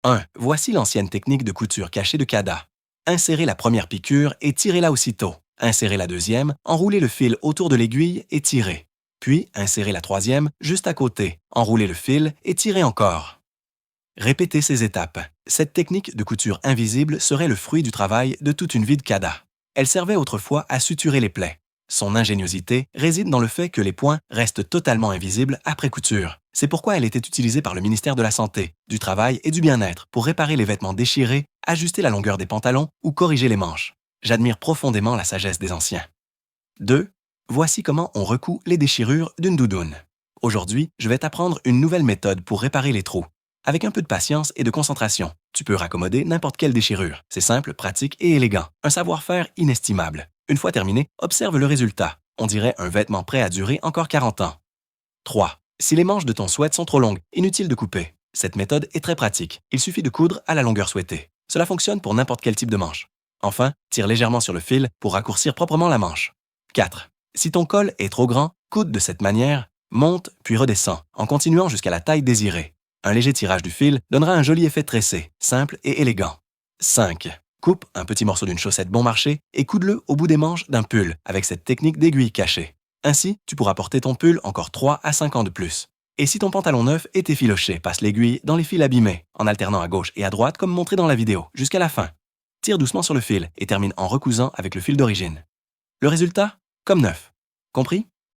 1. Voici l'ancienne technique de couture cachée de CADA. Insérez la première piqûre et tirez-la aussitôt. Insérez la deuxième, enroulez le fil autour de l'aiguille et tirez. Puis, insérez la troisième juste à côté, enroulez le fil et tirez encore. Répétez ces étapes. Cette technique de couture invisible serait le fruit du travail de toute une vie de CADA. Elle servait autrefois à suturer les plaies. Son ingéniosité réside dans le fait que les points restent totalement invisibles après couture. C'est pourquoi elle était utilisée par le ministère de la Santé, du Travail et du Bien-être pour réparer les vêtements déchirés, ajuster la longueur des pantalons ou corriger les manches. J'admire profondément la sagesse des anciens. 2. Voici comment on recoud les déchirures d'une doudoune. Aujourd'hui, je vais t'apprendre une nouvelle méthode pour réparer les trous. Avec un peu de patience et de concentration, tu peux raccommoder n'importe quelle déchirure. C'est simple, pratique et élégant. Un savoir-faire inestimable. Une fois terminé, observe le résultat. On dirait un vêtement prêt à durer encore 40 ans. 3. Si les manches de ton sweat sont trop longues, inutile de couper. Cette méthode est très pratique. Il suffit de coudre à la longueur souhaitée. Cela fonctionne pour n'importe quel type de manche. Enfin, tire légèrement sur le fil pour raccourcir proprement la manche. 4. Si ton col est trop grand, coude de cette manière, monte puis redescends, en continuant jusqu'à la taille désirée. Un léger tirage du fil donnera un joli effet tressé, simple et élégant. 5. Coupe un petit morceau d'une chaussette bon marché et coude-le au bout des manches d'un pull avec cette technique d'aiguille cachée. Ainsi, tu pourras porter ton pull encore 3 à 5 ans de plus. Et si ton pantalon neuf est effiloché, passe l'aiguille dans les fils abîmés, en alternant à gauche et à droite comme montré dans la vidéo, jusqu'à la fin. Tire doucement sur le fil et termine en recousant avec le fil d'origine. Le résultat? Comme neuf. Compris?